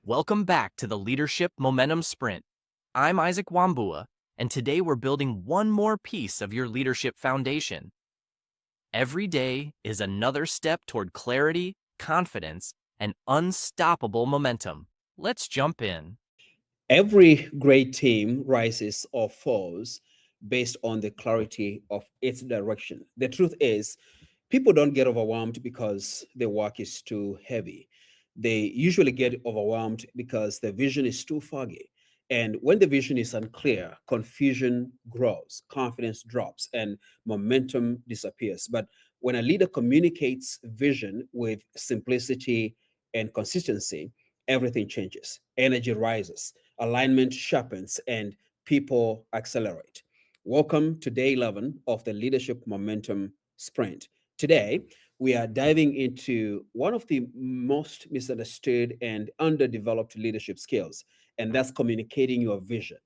Welcome back to the Leadership Momentum Sprint. I'm Isaac Wambua, and today we're building one more piece of your leadership foundation. Every day is another step toward clarity, confidence, and unstoppable momentum. Let's jump in. Every great team rises or falls based on the clarity of its direction. The truth is, people don't get overwhelmed because the work is too heavy. They usually get overwhelmed because the vision is too foggy. And when the vision is unclear, confusion grows, confidence drops, and momentum disappears. But when a leader communicates vision with simplicity and consistency, everything changes. Energy rises, alignment sharpens, and people accelerate. Welcome to day 11 of the Leadership Momentum Sprint. Today, we are diving into one of the most misunderstood and underdeveloped leadership skills, and that's communicating your vision.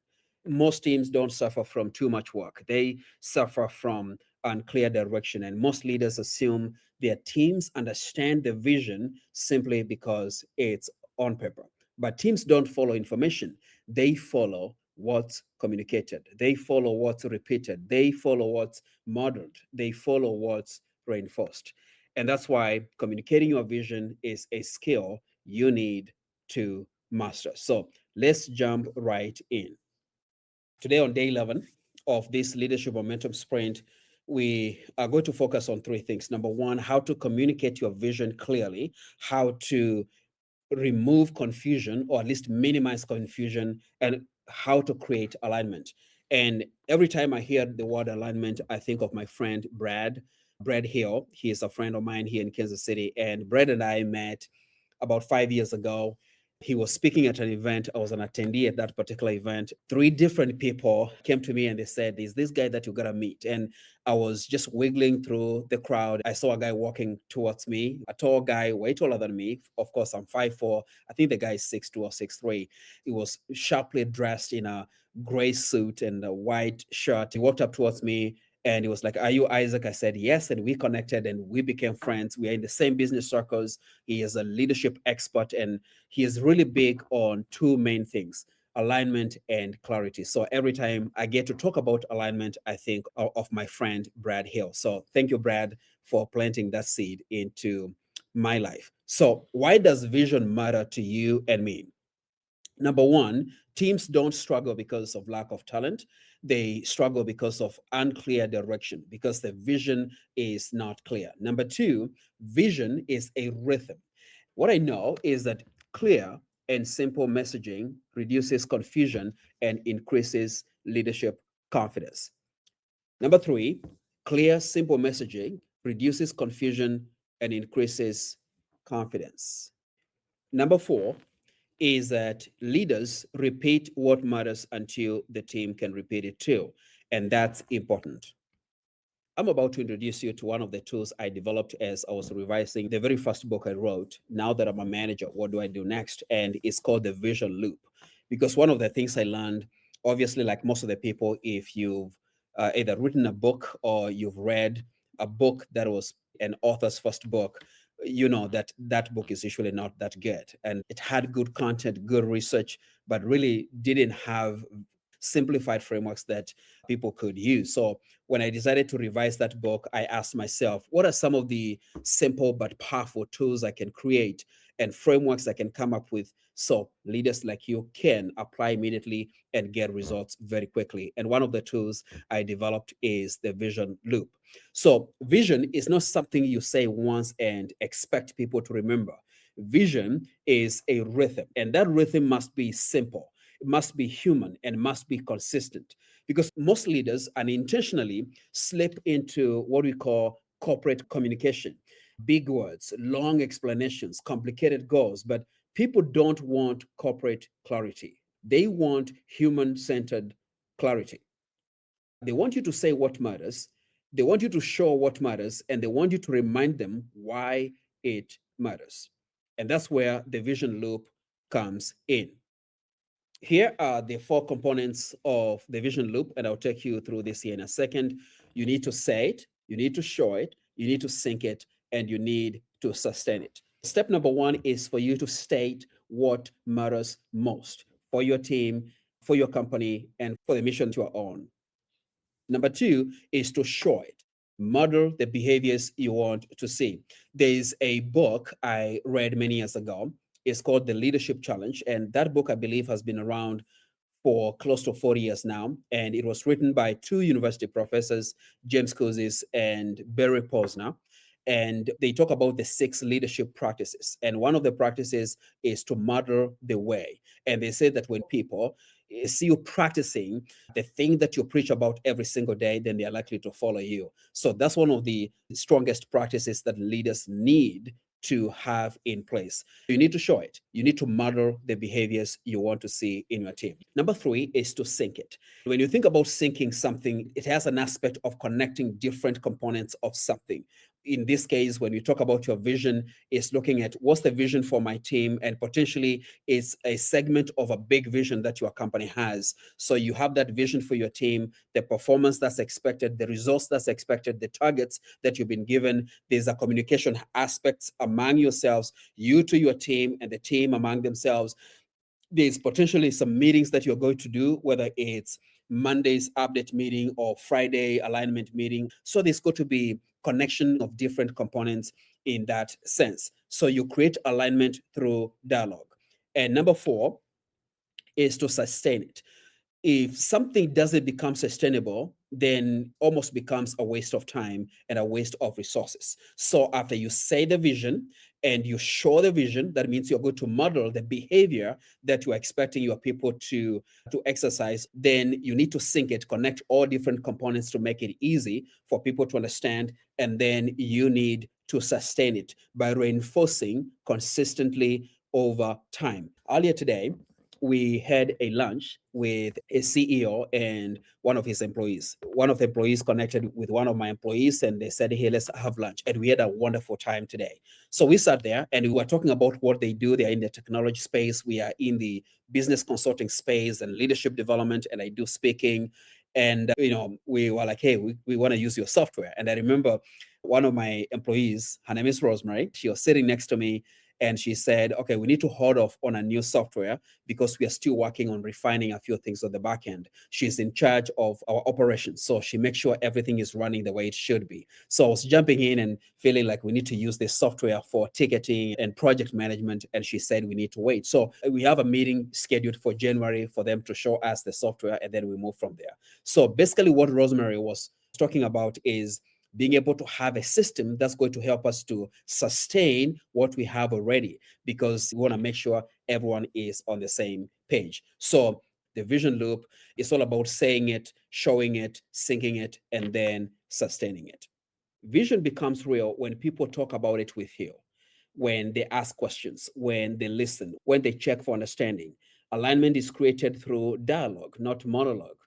Most teams don't suffer from too much work, they suffer from unclear direction, and most leaders assume their teams understand the vision simply because it's on paper. But teams don't follow information, they follow what's communicated, they follow what's repeated, they follow what's modeled, they follow what's reinforced. And that's why communicating your vision is a skill you need to master. So let's jump right in. Today, on day 11 of this leadership momentum sprint, we are going to focus on three things. Number one, how to communicate your vision clearly, how to remove confusion or at least minimize confusion, and how to create alignment. And every time I hear the word alignment, I think of my friend Brad Hill. He is a friend of mine here in Kansas City, and Brad and I met about 5 years ago. He was speaking at an event. I was an attendee at that particular event. Three different people came to me and they said, "Is this guy that you gotta meet?" And I was just wiggling through the crowd. I saw a guy walking towards me, a tall guy, way taller than me. Of course, I'm 5'4". I think the guy is 6'2" or 6'3". He was sharply dressed in a gray suit and a white shirt. He walked up towards me and he was like, "Are you Isaac?" I said, "Yes." And we connected and we became friends. We are in the same business circles. He is a leadership expert and he is really big on two main things: alignment and clarity. So every time I get to talk about alignment, I think of my friend Brad Hill. So thank you, Brad, for planting that seed into my life. So why does vision matter to you and me? Number one, teams don't struggle because of lack of talent. They struggle because of unclear direction, because the vision is not clear. Number two, vision is a rhythm. What I know is that clear and simple messaging reduces confusion and increases leadership confidence. Number three, clear, simple messaging reduces confusion and increases confidence. Number four is that leaders repeat what matters until the team can repeat it too. And that's important. I'm about to introduce you to one of the tools I developed as I was revising the very first book I wrote. Now that I'm a manager, what do I do next? And it's called the vision loop. Because one of the things I learned, obviously, like most of the people, if you've either written a book or you've read a book that was an author's first book, you know that that book is usually not that good. And it had good content, good research, but really didn't have simplified frameworks that people could use. So when I decided to revise that book, I asked myself, what are some of the simple but powerful tools I can create and frameworks I can come up with so leaders like you can apply immediately and get results very quickly? And one of the tools I developed is the vision loop. So, vision is not something you say once and expect people to remember. Vision is a rhythm, and that rhythm must be simple, it must be human, and must be consistent, because most leaders unintentionally slip into what we call corporate communication: big words, long explanations, complicated goals. But people don't want corporate clarity, they want human centered clarity. They want you to say what matters, they want you to show what matters, and they want you to remind them why it matters. And that's where the vision loop comes in. Here are the four components of the vision loop, and I'll take you through this here in a second. You need to say it, you need to show it, you need to sync it, and you need to sustain it. Step number one is for you to state what matters most for your team, for your company, and for the mission you are on. Number two is to show it. Model the behaviors you want to see. There's a book I read many years ago. It's called The Leadership Challenge. And that book, I believe, has been around for close to 40 years now. And it was written by two university professors, James Couzis and Barry Posner. And they talk about the six leadership practices. And one of the practices is to model the way. And they say that when people see you practicing the thing that you preach about every single day, then they are likely to follow you. So that's one of the strongest practices that leaders need to have in place. You need to show it. You need to model the behaviors you want to see in your team. Number three is to sync it. When you think about syncing something, it has an aspect of connecting different components of something. In this case, when you talk about your vision, it's looking at what's the vision for my team, and potentially it's a segment of a big vision that your company has. So you have that vision for your team, the performance that's expected, the results that's expected, the targets that you've been given. There's a communication aspects among yourselves, you to your team, and the team among themselves. There's potentially some meetings that you're going to do, whether it's Monday's update meeting or Friday alignment meeting. So there's got to be connection of different components in that sense. So you create alignment through dialogue. And number four is to sustain it. If something doesn't become sustainable, then almost becomes a waste of time and a waste of resources. So after you say the vision and you show the vision, that means you're going to model the behavior that you're expecting your people to exercise. Then you need to sync it, connect all different components to make it easy for people to understand. And then you need to sustain it by reinforcing consistently over time. Earlier today, we had a lunch with a CEO and one of his employees. One of the employees connected with one of my employees and they said, hey, let's have lunch. And we had a wonderful time today. So we sat there and we were talking about what they do. They are in the technology space. We are in the business consulting space and leadership development. And I do speaking. And, we were like, hey, we want to use your software. And I remember one of my employees, her name is Rosemary. She was sitting next to me and she said, okay, we need to hold off on a new software because we are still working on refining a few things on the back end. She's in charge of our operations. So she makes sure everything is running the way it should be. So I was jumping in and feeling like we need to use this software for ticketing and project management. And she said we need to wait. So we have a meeting scheduled for January for them to show us the software and then we move from there. So basically what Rosemary was talking about is being able to have a system that's going to help us to sustain what we have already, because we want to make sure everyone is on the same page. So the vision loop is all about saying it, showing it, syncing it, and then sustaining it. Vision becomes real when people talk about it with you, when they ask questions, when they listen, when they check for understanding. Alignment is created through dialogue, not monologue.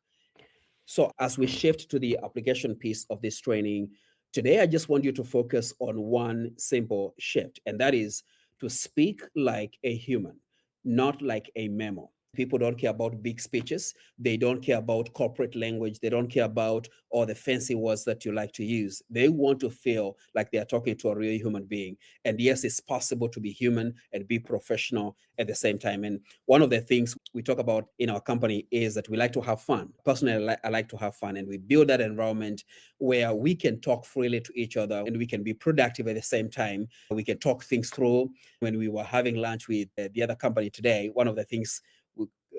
So, as we shift to the application piece of this training, today I just want you to focus on one simple shift, and that is to speak like a human, not like a memo. People don't care about big speeches. They don't care about corporate language. They don't care about all the fancy words that you like to use. They want to feel like they are talking to a real human being. And yes, it's possible to be human and be professional at the same time. And one of the things we talk about in our company is that we like to have fun. Personally, I like to have fun, and we build that environment where we can talk freely to each other and we can be productive at the same time. We can talk things through. When we were having lunch with the other company today, one of the things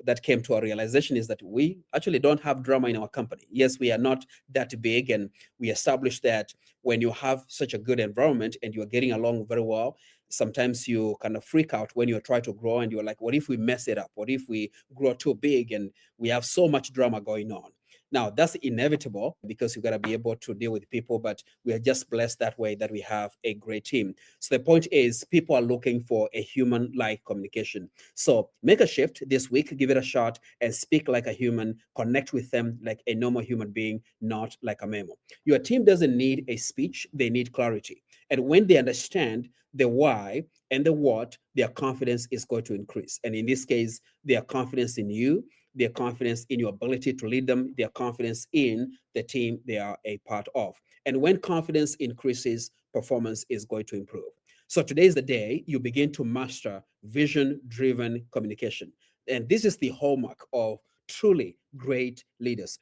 that came to our realization is that we actually don't have drama in our company. Yes, we are not that big, and we established that when you have such a good environment and you're getting along very well, sometimes you kind of freak out when you try to grow and you're like, what if we mess it up? What if we grow too big and we have so much drama going on? Now, that's inevitable because you got to be able to deal with people, but we are just blessed that way that we have a great team. So the point is, people are looking for a human like communication. So make a shift this week, give it a shot, and speak like a human, connect with them like a normal human being, not like a memo. Your team doesn't need a speech, they need clarity. And when they understand the why and the what, their confidence is going to increase. And in this case, their confidence in you, their confidence in your ability to lead them, their confidence in the team they are a part of. And when confidence increases, performance is going to improve. So today is the day you begin to master vision driven communication. And this is the hallmark of truly great leaders.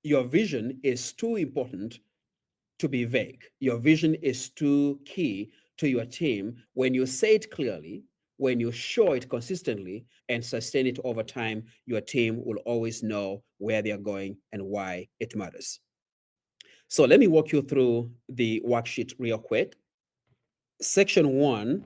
Your vision is too important to be vague. Your vision is too key to your team. When you say it clearly, when you show it consistently and sustain it over time, your team will always know where they're going and why it matters. So let me walk you through the worksheet real quick. Section one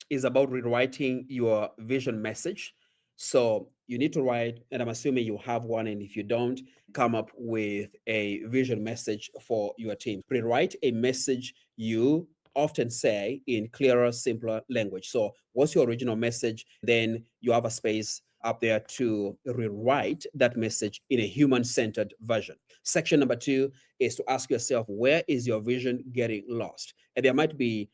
is about rewriting your vision message. So you need to write, and I'm assuming you have one, and if you don't, come up with a vision message for your team. Rewrite a message you often say in clearer, simpler language. So, what's your original message? Then you have a space up there to rewrite that message in a human centered version. Section number two is to ask yourself, where is your vision getting lost? And there might be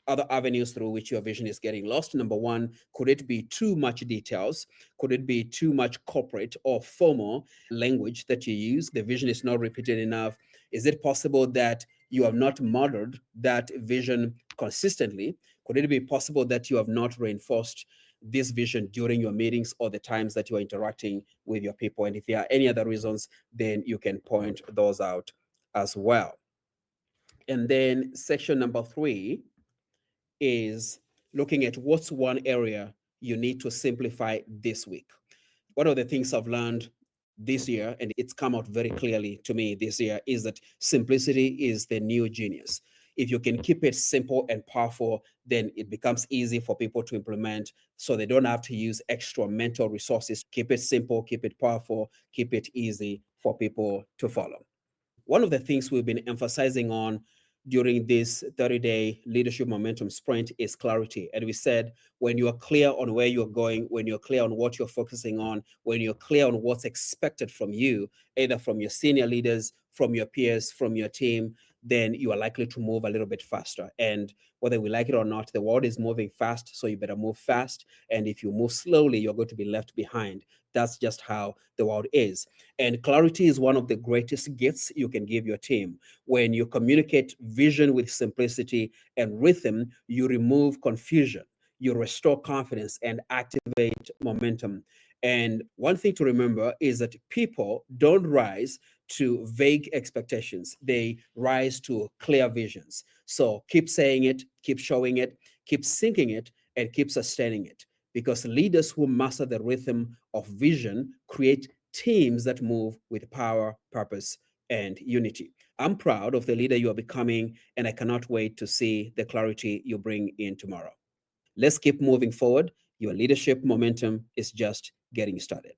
other avenues through which your vision is getting lost. Number one, could it be too much details? Could it be too much corporate or formal language that you use? The vision is not repeated enough. Is it possible that you have not modeled that vision consistently? Could it be possible that you have not reinforced this vision during your meetings or the times that you are interacting with your people? And if there are any other reasons, then you can point those out as well. And then section number three is looking at what's one area you need to simplify this week. One of the things I've learned this year, and it's come out very clearly to me this year, is that simplicity is the new genius. If you can keep it simple and powerful, then it becomes easy for people to implement so they don't have to use extra mental resources. Keep it simple, keep it powerful, keep it easy for people to follow. One of the things we've been emphasizing on during this 30-day leadership momentum sprint is clarity. And we said, when you're clear on where you're going, when you're clear on what you're focusing on, when you're clear on what's expected from you, either from your senior leaders, from your peers, from your team, then you are likely to move a little bit faster. And whether we like it or not, the world is moving fast, so you better move fast. And if you move slowly, you're going to be left behind. That's just how the world is. And clarity is one of the greatest gifts you can give your team. When you communicate vision with simplicity and rhythm, you remove confusion, you restore confidence, and activate momentum. And one thing to remember is that people don't rise to vague expectations, they rise to clear visions. So keep saying it, keep showing it, keep syncing it, and keep sustaining it. Because leaders who master the rhythm of vision create teams that move with power, purpose, and unity. I'm proud of the leader you are becoming, and I cannot wait to see the clarity you bring in tomorrow. Let's keep moving forward. Your leadership momentum is just getting started.